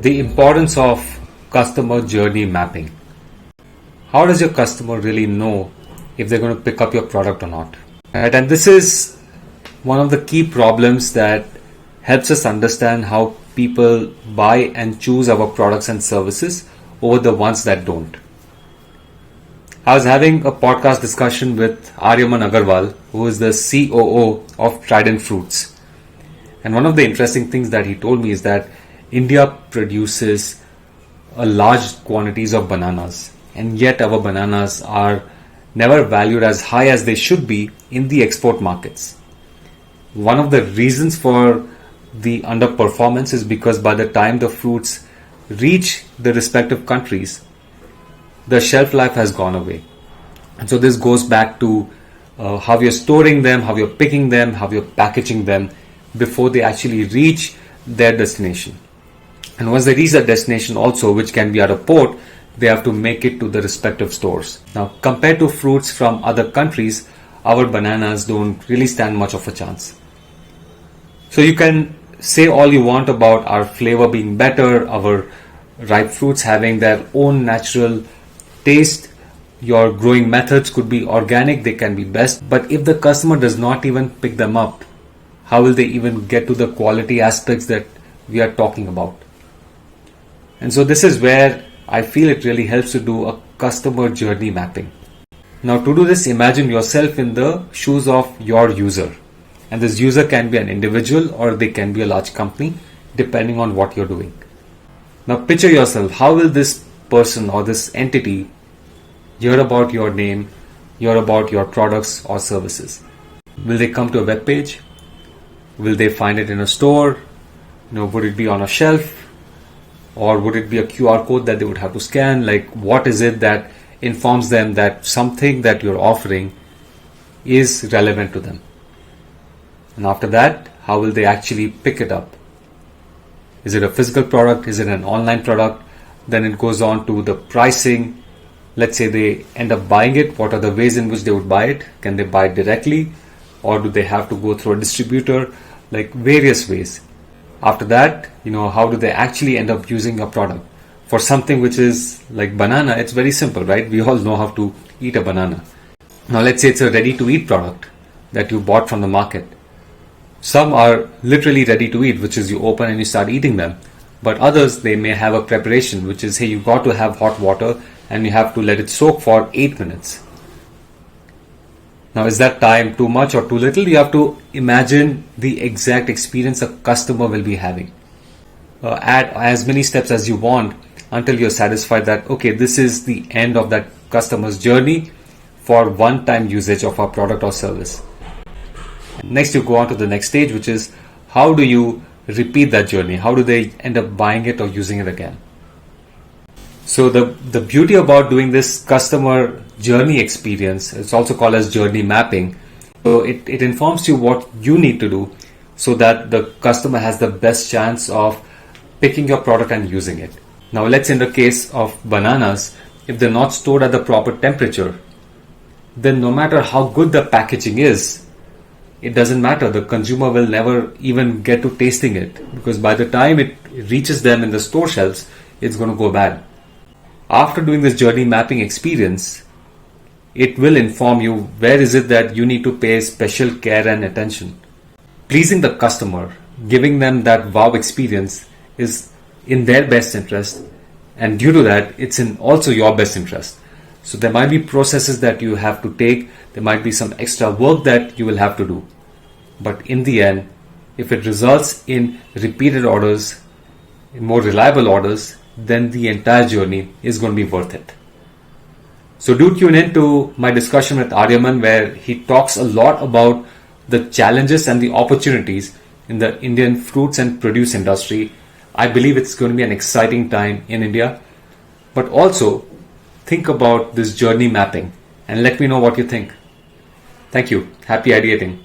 The importance of customer journey mapping. How does your customer really know if they're going to pick up your product or not? Right? And this is one of the key problems that helps us understand how people buy and choose our products and services over the ones that don't. I was having a podcast discussion with Aryamman Agarwaal, who is the COO of Trident Fruits. And one of the interesting things that he told me is that India produces a large quantities of bananas, and yet our bananas are never valued as high as they should be in the export markets. One of the reasons for the underperformance is because by the time the fruits reach the respective countries, the shelf life has gone away. And so this goes back to how you're storing them, how you're picking them, how you're packaging them before they actually reach their destination. And once they reach that destination also, which can be at a port, they have to make it to the respective stores. Now, compared to fruits from other countries, our bananas don't really stand much of a chance. So you can say all you want about our flavor being better, our ripe fruits having their own natural taste, your growing methods could be organic, they can be best. But if the customer does not even pick them up, how will they even get to the quality aspects that we are talking about? And so this is where I feel it really helps to do a customer journey mapping. Now to do this, imagine yourself in the shoes of your user. And this user can be an individual or they can be a large company, depending on what you're doing. Now picture yourself, how will this person or this entity hear about your name, hear about your products or services? Will they come to a web page? Will they find it in a store? Would it be on a shelf? Or would it be a QR code that they would have to scan? Like, what is it that informs them that something that you're offering is relevant to them? And after that, how will they actually pick it up? Is it a physical product? Is it an online product? Then it goes on to the pricing. Let's say they end up buying it. What are the ways in which they would buy it? Can they buy it directly? Or do they have to go through a distributor? Like various ways. After that, how do they actually end up using your product? For something which is like banana, it's very simple, right? We all know how to eat a banana. Now let's say it's a ready to eat product that you bought from the market. Some are literally ready to eat, which is you open and you start eating them. But others, they may have a preparation, which is, hey, you got to have hot water and you have to let it soak for 8 minutes. Now, is that time too much or too little? You have to imagine the exact experience a customer will be having. Add as many steps as you want until you're satisfied that, okay, this is the end of that customer's journey for one-time usage of our product or service. Next, you go on to the next stage, which is how do you repeat that journey? How do they end up buying it or using it again? So the beauty about doing this customer journey experience, it's also called as journey mapping. So it informs you what you need to do so that the customer has the best chance of picking your product and using it. Now let's say in the case of bananas, if they're not stored at the proper temperature, then no matter how good the packaging is, it doesn't matter. The consumer will never even get to tasting it because by the time it reaches them in the store shelves, it's going to go bad. After doing this journey mapping experience, it will inform you where is it that you need to pay special care and attention. Pleasing the customer, giving them that wow experience is in their best interest, and due to that, it's in also your best interest. So there might be processes that you have to take, there might be some extra work that you will have to do. But in the end, if it results in repeated orders, in more reliable orders, then the entire journey is going to be worth it. So do tune in to my discussion with Aryamman, where he talks a lot about the challenges and the opportunities in the Indian fruits and produce industry. I believe it's going to be an exciting time in India. But also think about this journey mapping and let me know what you think. Thank you. Happy ideating.